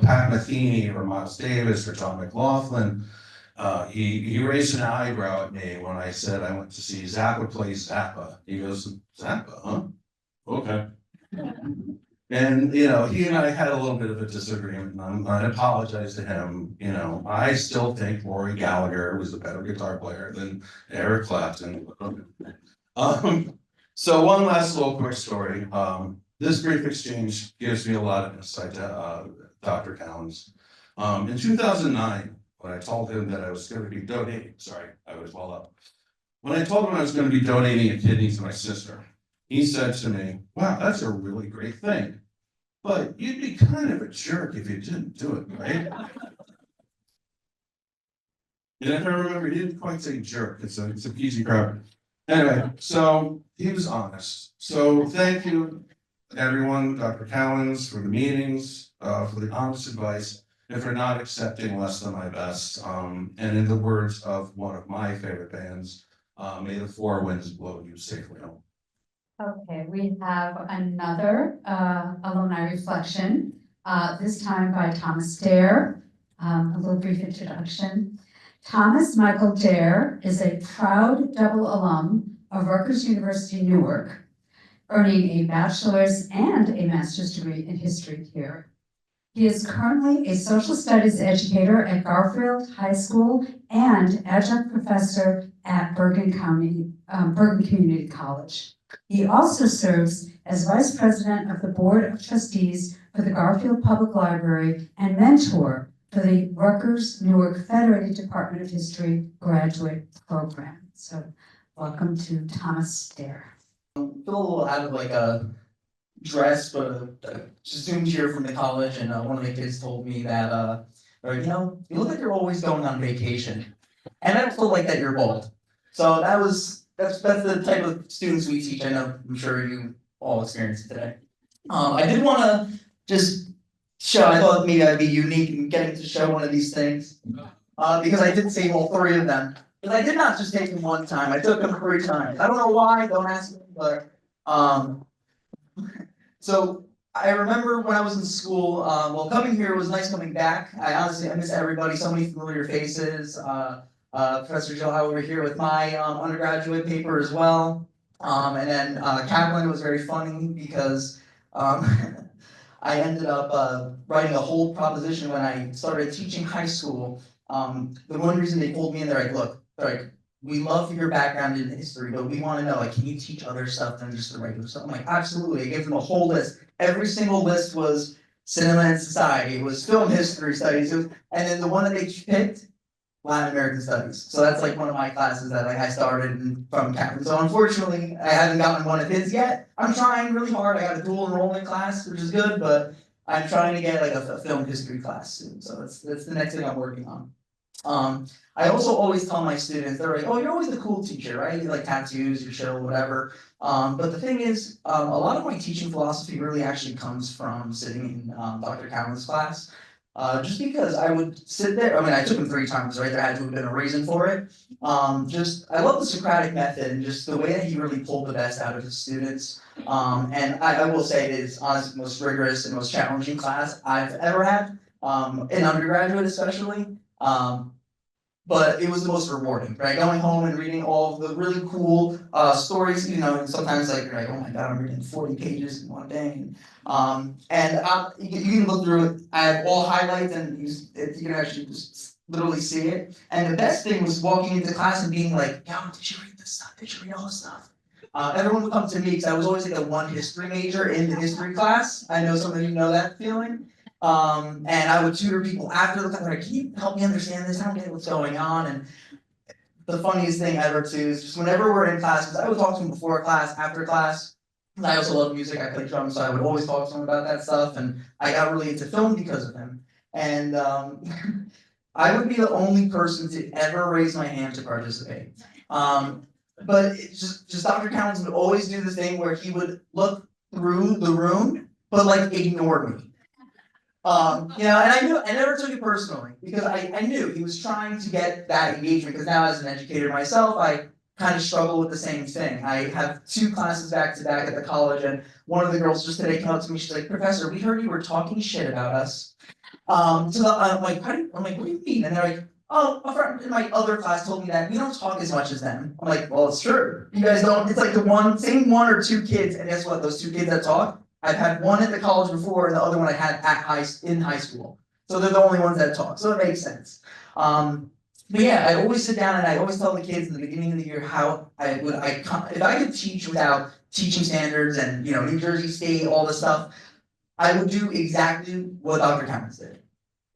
Pat Metheny or Miles Davis or John McLaughlin. He raised an eyebrow at me when I said I went to see Zappa play Zappa. He goes, "Zappa, huh? Okay." And he and I had a little bit of a disagreement, and I apologize to him. I still think Rory Gallagher was a better guitar player than Eric Clapton. So one last little quick story. This brief exchange gives me a lot of insight to Dr. Cowans. In 2009, when I told him that I was going to be donating, sorry, I was well up. When I told him I was going to be donating a kidney to my sister, he said to me, "Wow, that's a really great thing. But you'd be kind of a jerk if you didn't do it, right?" And if I remember, he didn't quite say jerk, it's a PG crowd. Anyway, so he was honest. So thank you, everyone, Dr. Cowans, for the meetings, for the honest advice, and for not accepting less than my best. And in the words of one of my favorite bands, may the four winds blow you safely home. Okay, we have another alumni reflection, this time by Thomas Derr. A little brief introduction. Thomas Michael Derr is a proud double alum of Rutgers University-Newark, earning a bachelor's and a master's degree in history here. He is currently a social studies educator at Garfield High School and adjunct professor at Bergen Community College. He also serves as vice president of the board of trustees for the Garfield Public Library and mentor for the Rutgers-Newark Federated Department of History graduate program. So welcome to Thomas Derr. Feel a little out of like a dress, but just zoomed here from the college, and one of the kids told me that, you look like you're always going on vacation, and I don't feel like that you're bald. So that's the type of students we teach. I know, I'm sure you all experienced it today. I did want to just show. I thought maybe I'd be unique in getting to show one of these things, because I did save all three of them. But I did not just take them one time. I took them 3 times. I don't know why. Don't ask me. But so I remember when I was in school. Well, coming here was nice. Coming back, I miss everybody. So many familiar faces. Professor Giloi over here with my undergraduate paper as well. And then Kaplan was very funny because I ended up writing a whole proposition when I started teaching high school. The one reason they pulled me in, they're like, "Look, we love your background in history, but we want to know, can you teach other stuff than just the regular stuff?" I'm like, "Absolutely." I gave them a whole list. Every single list was cinema and society. It was film history studies. And then the one that they picked, Latin American Studies. So that's like one of my classes that I started from Captain. So unfortunately, I haven't gotten one of his yet. I'm trying really hard. I got a dual enrollment class, which is good, but I'm trying to get like a film history class soon. So that's the next thing I'm working on. I also always tell my students, they're like, "Oh, you're always the cool teacher, right? You like tattoos, you're chill, whatever." But the thing is, a lot of my teaching philosophy really actually comes from sitting in Dr. Cowans' class. Just because I would sit there, I took him 3 times, right? There had to have been a reason for it. I love the Socratic method and just the way that he really pulled the best out of his students. And I will say it is honestly the most rigorous and most challenging class I've ever had. in undergraduate especially. But it was the most rewarding, right? Going home and reading all of the really cool stories, you know, and sometimes like, you're like, oh my God, I'm reading 40 pages in one day. You can look through it. I have all highlights and you can actually just literally see it. And the best thing was walking into class and being like, yo, did you read this stuff? Did you read all this stuff? Everyone would come to me because I was always like the one history major in the history class. I know some of you know that feeling. And I would tutor people after the class, like, can you help me understand this? I don't get what's going on. And the funniest thing ever too is just whenever we're in class, because I would talk to them before class, after class. And I also love music, I play drums, so I would always talk to them about that stuff. And I got really into film because of him. And I would be the only person to ever raise my hand to participate. But it's just Dr. Cowans would always do this thing where he would look through the room, but like ignore me. You know, and I never took it personally because I knew he was trying to get that engagement because now as an educator myself, I kind of struggle with the same thing. I have 2 classes back to back at the college and one of the girls just today came up to me, she's like, Professor, we heard you were talking shit about us. So I'm like, what do you mean? And they're like, oh, a friend in my other class told me that we don't talk as much as them. I'm like, well, it's true. You guys don't, it's like the same 1 or 2 kids, and guess what, those 2 kids that talk, I've had one at the college before, and the other one I had in high school. So they're the only ones that talk. So it makes sense. But yeah, I always sit down and I always tell the kids in the beginning of the year how if I could teach without teaching standards and New Jersey State, all this stuff, I would do exactly what Dr. Cowans did.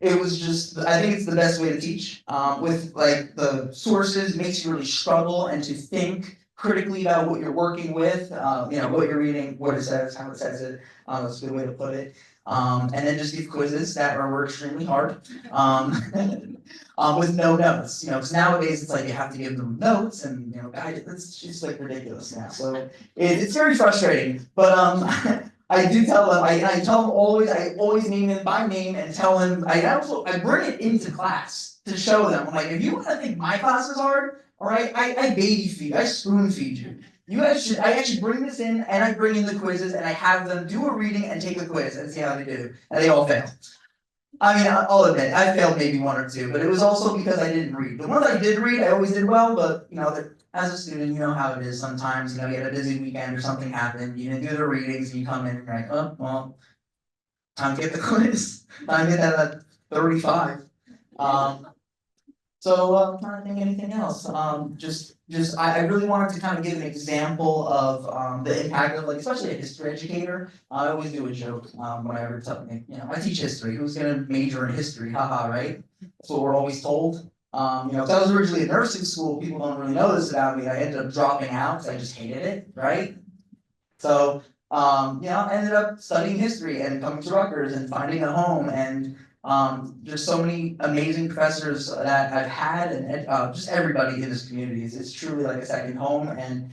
It was just, I think it's the best way to teach. With like the sources, makes you really struggle and to think critically about what you're working with, what you're reading, what it says, how it says it. That's a good way to put it. And then just give quizzes that were extremely hard, with no notes. Because nowadays it's like you have to give them notes, and it's just like ridiculous now. So it's very frustrating. But I do tell them. I tell them always. I always name him by name and tell him. I bring it into class to show them. I'm like, if you want to think my class is hard. All right, I baby feed, I spoon feed you. I actually bring this in and I bring in the quizzes and I have them do a reading and take a quiz and see how they do. And they all fail. I mean, I'll admit, I failed maybe 1 or 2, but it was also because I didn't read. The ones I did read, I always did well, but as a student, you know how it is sometimes, you had a busy weekend or something happened, you didn't do the readings and you come in and you're like, oh, well, time to get the quiz. Time to get that at 35. So I'm trying to think of anything else. I really wanted to kind of give an example of the impact of especially a history educator. I always do a joke whenever I teach history. Who's gonna major in history? Haha, right? That's what we're always told. Because I was originally in nursing school, people don't really know this about me. I ended up dropping out because I just hated it, right? So I ended up studying history and coming to Rutgers and finding a home and there's so many amazing professors that I've had and just everybody in this community. It's truly like a second home, and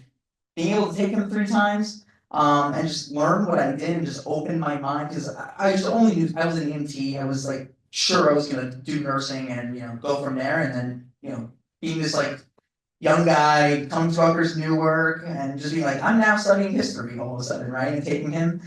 being able to take them 3 times and just learn what I did and just open my mind because I just only knew I was an EMT. I was like sure I was gonna do nursing and go from there, and then being this like young guy coming to Rutgers-Newark and just being like I'm now studying history all of a sudden, right? And taking him.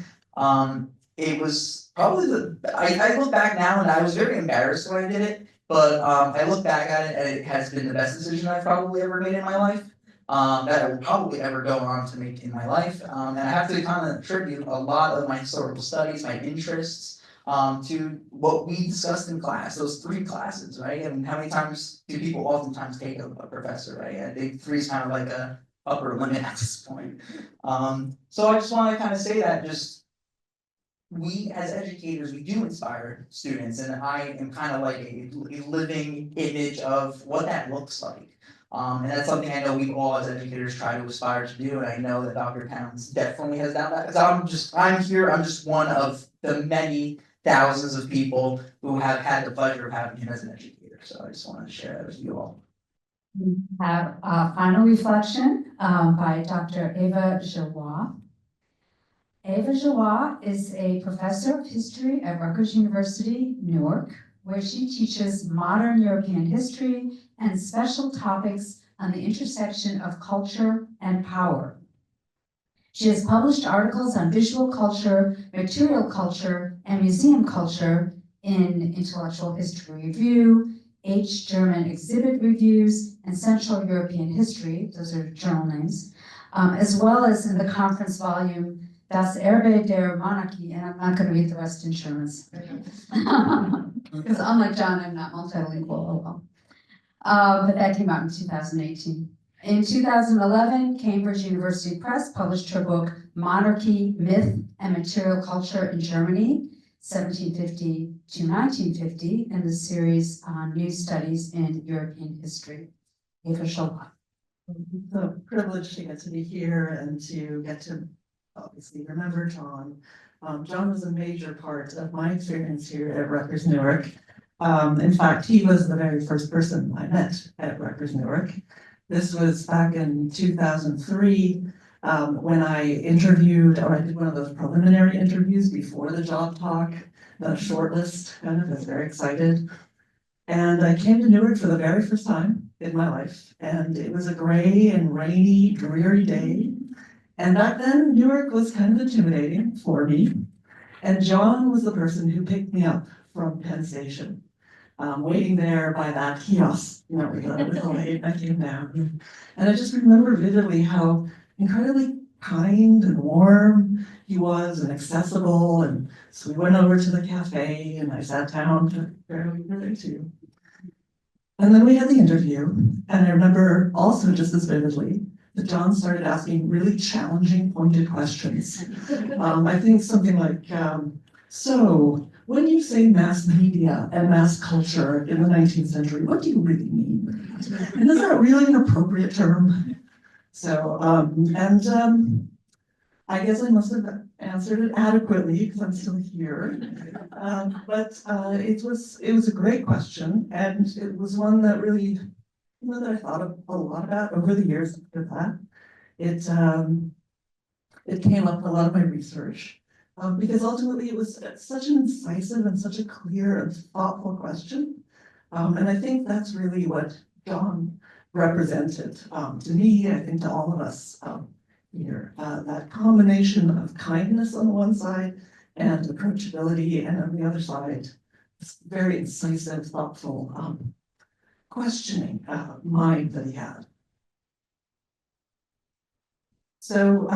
It was probably I look back now and I was very embarrassed when I did it, but I look back at it and it has been the best decision I've probably ever made in my life, that I will probably ever go on to make in my life. And I have to kind of attribute a lot of my historical studies, my interests, to what we discussed in class, those 3 classes, right? I mean, how many times do people oftentimes take a professor, right? I think 3 is kind of like a upper limit at this point. So I just want to kind of say that we as educators, we do inspire students, and I am kind of like a living image of what that looks like. And that's something I know we all as educators try to aspire to do, and I know that Dr. Cowans definitely has done that. Because I'm just one of the many thousands of people who have had the pleasure of having him as an educator. So I just wanted to share that with you all. We have a final reflection by Dr. Eva Giloi. Eva Giloi is a professor of history at Rutgers University-Newark, where she teaches modern European history and special topics on the intersection of culture and power. She has published articles on visual culture, material culture, and museum culture in Intellectual History Review, H. German Exhibit Reviews, and Central European History, those are journal names, as well as in the conference volume Das Erbe der Monarchie, and I'm not going to read the rest in German. Because unlike John, I'm not multilingual, oh well. But that came out in 2018. In 2011, Cambridge University Press published her book, Monarchy, Myth, and Material Culture in Germany, 1750 to 1950, in the series on New Studies in European History. Eva Giloi. It's a privilege to get to be here and to get to obviously remember Jon. Jon was a major part of my experience here at Rutgers-Newark. In fact, he was the very first person I met at Rutgers-Newark. This was back in 2003 when I interviewed, or I did one of those preliminary interviews before the job talk, the shortlist, kind of, I was very excited. And I came to Newark for the very first time in my life, and it was a gray and rainy, dreary day. And back then, Newark was kind of intimidating for me. And Jon was the person who picked me up from Penn Station, waiting there by that kiosk, you know, with the light. I came down. And I just remember vividly how incredibly kind and warm he was and accessible. And so we went over to the cafe and I sat down to barely there too. And then we had the interview. And I remember also just as vividly that Jon started asking really challenging, pointed questions. I think something like, so when you say mass media and mass culture in the 19th century, what do you really mean? And is that really an appropriate term? So, I guess I must have answered it adequately because I'm still here. But it was a great question, and it was one that really, that I thought a lot about over the years after that. It came up in a lot of my research because ultimately it was such an incisive and such a clear and thoughtful question. And I think that's really what Jon represented to me, I think to all of us here. That combination of kindness on the one side and approachability, and on the other side, this very incisive, thoughtful questioning mind that he had. So,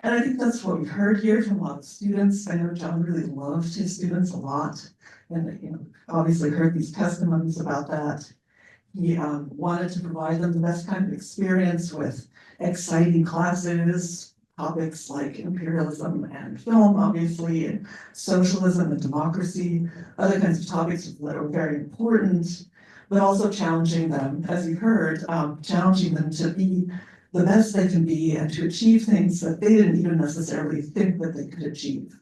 and I think that's what we've heard here from a lot of students. I know Jon really loved his students a lot, and obviously heard these testimonies about that. He wanted to provide them the best kind of experience with exciting classes, topics like imperialism and film, obviously, and socialism and democracy, other kinds of topics that are very important, but also challenging them, as you heard, challenging them to be the best they can be and to achieve things that they didn't even necessarily think that they could achieve.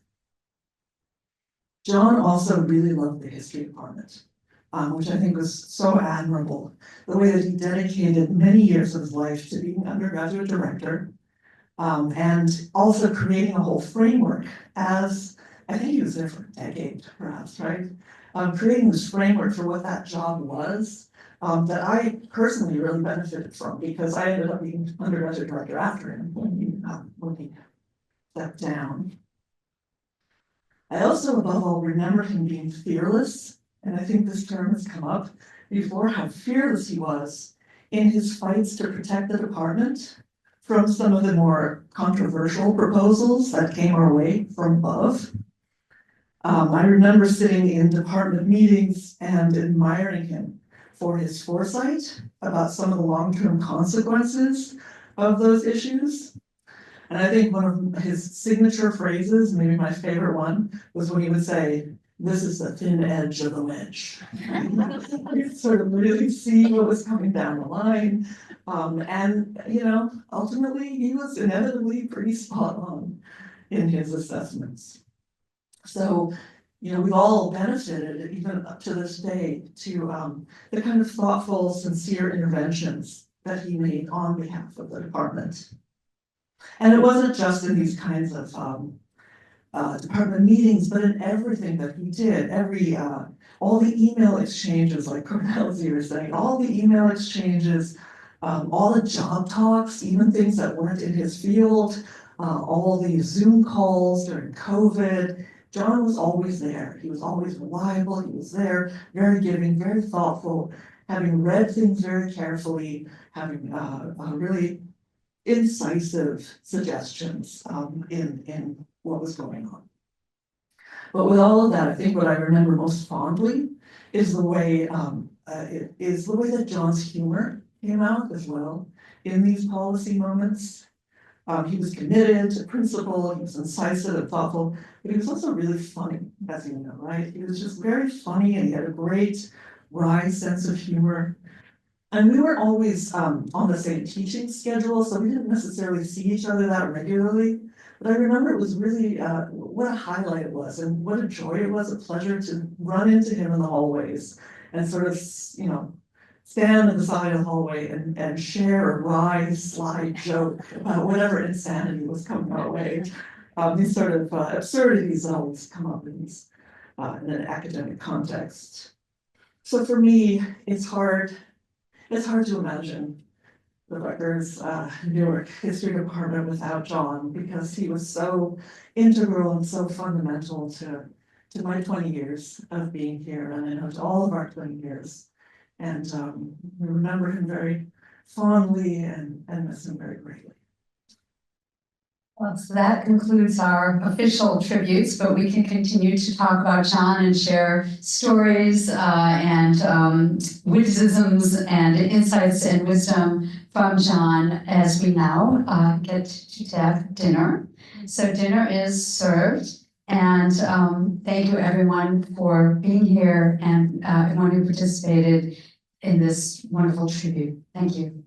Jon also really loved the history department, which I think was so admirable. The way that he dedicated many years of his life to being undergraduate director, and also creating a whole framework as, I think he was there for a decade, perhaps, right? Creating this framework for what that job was, that I personally really benefited from because I ended up being undergraduate director after him when he stepped down. I also, above all, remember him being fearless, and I think this term has come up before, how fearless he was in his fights to protect the department from some of the more controversial proposals that came our way from above. I remember sitting in department meetings and admiring him for his foresight about some of the long-term consequences of those issues. And I think one of his signature phrases, maybe my favorite one, was when he would say, "This is the thin edge of the wedge." You sort of really see what was coming down the line. And, ultimately, he was inevitably pretty spot on in his assessments. So, we've all benefited, even up to this day, to the kind of thoughtful, sincere interventions that he made on behalf of the department. And it wasn't just in these kinds of department meetings, but in everything that he did, all the email exchanges, like Kornel, as you were saying, all the email exchanges, all the job talks, even things that weren't in his field, all the Zoom calls during COVID, John was always there. He was always reliable. He was there, very giving, very thoughtful, having read things very carefully, having really incisive suggestions in what was going on. But with all of that, I think what I remember most fondly is the way that John's humor came out as well in these policy moments. He was committed to principle, he was incisive and thoughtful, but he was also really funny, as you know, right? He was just very funny and he had a great wry sense of humor. And we weren't always on the same teaching schedule, so we didn't necessarily see each other that regularly. But I remember it was really, what a highlight it was and what a joy it was, a pleasure to run into him in the hallways and sort of, you know, stand at the side of the hallway and share a wry, sly joke about whatever insanity was coming our way. These sort of absurdities that always come up in these in an academic context. So for me, it's hard to imagine the Rutgers-Newark History Department without John, because he was so integral and so fundamental to my 20 years of being here, and I know to all of our 20 years. And we remember him very fondly and miss him very greatly. Well, so that concludes our official tributes, but we can continue to talk about John and share stories and witticisms and insights and wisdom from John as we now get to have dinner. So dinner is served, and thank you everyone for being here and everyone who participated in this wonderful tribute. Thank you.